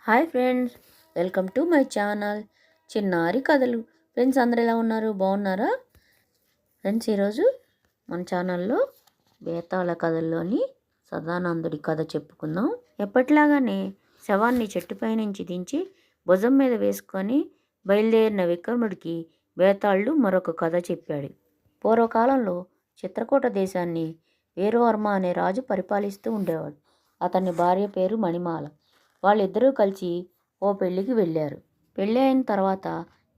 Hi friends, welcome to my channel చిన్నారి కథలు. Friends అందరు ఎలా ఉన్నారు? బాగున్నారా? ఫ్రెండ్స్ ఈరోజు మన ఛానల్లో బేతాళ కథల్లోని సదానందుడి కథ చెప్పుకుందాం. ఎప్పటిలాగానే శవాన్ని చెట్టుపై నుంచి దించి భుజం మీద వేసుకొని బయలుదేరిన విక్రముడికి బేతాళుడు మరొక కథ చెప్పాడు. పూర్వకాలంలో చిత్రకూట దేశాన్ని వీరవర్మ అనే రాజు పరిపాలిస్తూ ఉండేవాడు. అతని భార్య పేరు మణిమాల. వాళ్ళిద్దరూ కలిసి ఓ పెళ్లికి వెళ్ళారు. పెళ్ళి అయిన తర్వాత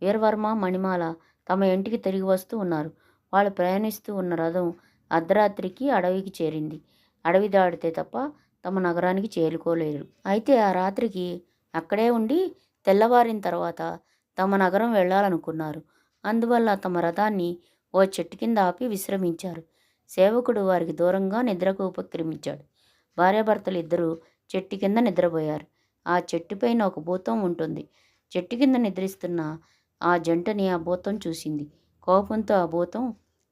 వీరవర్మ మణిమాల తమ ఇంటికి తిరిగి వస్తూ ఉన్నారు. వాళ్ళు ప్రయాణిస్తూ ఉన్న రథం అర్ధరాత్రికి అడవికి చేరింది. అడవి దాటితే తప్ప తమ నగరానికి చేరుకోలేరు. అయితే ఆ రాత్రికి అక్కడే ఉండి తెల్లవారిన తర్వాత తమ నగరం వెళ్ళాలనుకున్నారు. అందువల్ల తమ రథాన్ని ఓ చెట్టు కింద ఆపి విశ్రమించారు. సేవకుడు వారికి దూరంగా నిద్రకు ఉపక్రమించాడు. భార్యాభర్తలు ఇద్దరూ చెట్టు కింద నిద్రపోయారు. ఆ చెట్టుపైన ఒక భూతం ఉంటుంది. చెట్టు కింద నిద్రిస్తున్న ఆ జంటని ఆ భూతం చూసింది. కోపంతో ఆ భూతం,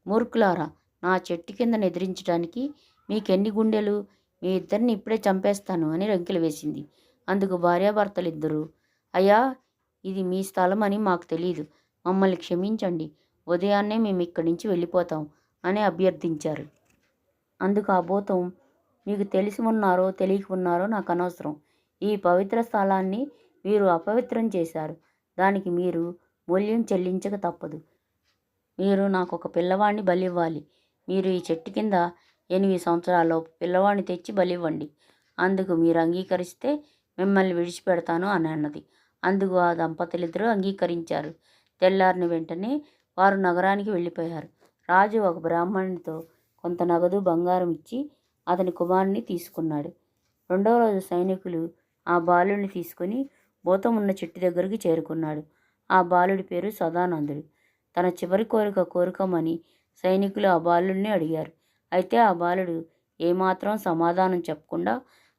మూర్ఖులారా, నా చెట్టు కింద నిద్రించడానికి మీకెన్ని గుండెలు? మీ ఇద్దరిని ఇప్పుడే చంపేస్తాను అని రంకెలు వేసింది. అందుకు భార్యాభర్తలిద్దరూ, అయ్యా, ఇది మీ స్థలం అని మాకు తెలీదు, మమ్మల్ని క్షమించండి, ఉదయాన్నే మేము ఇక్కడి నుంచి వెళ్ళిపోతాం అని అభ్యర్థించారు. అందుకు ఆ భూతం, మీకు తెలిసి ఉన్నారో తెలియక ఉన్నారో నాకు అనవసరం, ఈ పవిత్ర స్థలాన్ని మీరు అపవిత్రం చేశారు. దానికి మీరు మూల్యం చెల్లించక తప్పదు. మీరు నాకు ఒక పిల్లవాడిని బలివ్వాలి. మీరు ఈ చెట్టు కింద 8 సంవత్సరాల్లో పిల్లవాడిని తెచ్చి బలివ్వండి. అందుకు మీరు అంగీకరిస్తే మిమ్మల్ని విడిచిపెడతాను అని అన్నది. అందుకు ఆ దంపతులిద్దరూ అంగీకరించారు. తెల్లారిన వెంటనే వారు నగరానికి వెళ్ళిపోయారు. రాజు ఒక బ్రాహ్మణునితో కొంత నగదు బంగారం ఇచ్చి అతని కుమారుని తీసుకున్నాడు. రెండవ రోజు సైనికులు ఆ బాలుడిని తీసుకుని భూతం ఉన్న చెట్టు దగ్గరికి చేరుకున్నాడు. ఆ బాలుడి పేరు సదానందుడు. తన చివరి కోరిక కోరుకోమని సైనికులు ఆ బాలుడిని అడిగారు. అయితే ఆ బాలుడు ఏమాత్రం సమాధానం చెప్పకుండా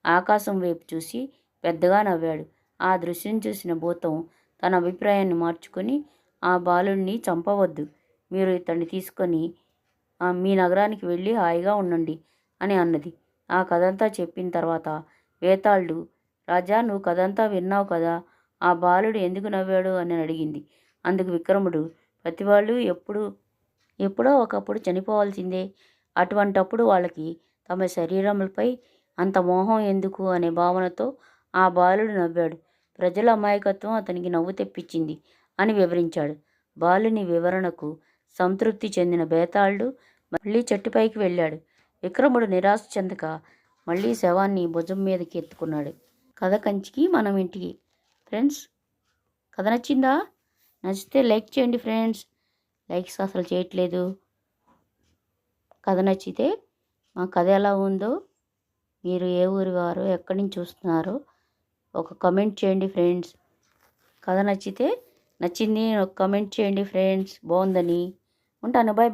ఆకాశం వైపు చూసి పెద్దగా నవ్వాడు. ఆ దృశ్యం చూసిన భూతం తన అభిప్రాయాన్ని మార్చుకొని, ఆ బాలుడిని చంపవద్దు, మీరు ఇతన్ని తీసుకొని మీ నగరానికి వెళ్ళి హాయిగా ఉండండి అని అన్నది. ఆ కథంతా చెప్పిన తర్వాత బేతాళుడు, రాజా, నువ్వు కథంతా విన్నావు కదా, ఆ బాలుడు ఎందుకు నవ్వాడు అని అడిగింది. అందుకు విక్రముడు, ప్రతివాళ్ళు ఎప్పుడో ఒకప్పుడు చనిపోవాల్సిందే, అటువంటప్పుడు వాళ్ళకి తమ శరీరములపై అంత మోహం ఎందుకు అనే భావనతో ఆ బాలుడు నవ్వాడు. ప్రజల అమాయకత్వం అతనికి నవ్వు తెప్పించింది అని వివరించాడు. బాలుని వివరణకు సంతృప్తి చెందిన బేతాళుడు మళ్ళీ చెట్టుపైకి వెళ్ళాడు. విక్రముడు నిరాశ చెందక మళ్ళీ శవాన్ని భుజం మీదకి ఎత్తుకున్నాడు. కథ కంచికి మనం ఇంటికి. ఫ్రెండ్స్, కథ నచ్చిందా? నచ్చితే లైక్ చేయండి ఫ్రెండ్స్. లైక్స్ అసలు చేయట్లేదు. కథ నచ్చితే మా కథ ఎలా ఉందో, మీరు ఏ ఊరి వారో, ఎక్కడి నుంచి చూస్తున్నారో ఒక కమెంట్ చేయండి ఫ్రెండ్స్. కథ నచ్చితే నచ్చింది ఒక కమెంట్ చేయండి ఫ్రెండ్స్, బాగుందని. ఉంటాను, బాయ్.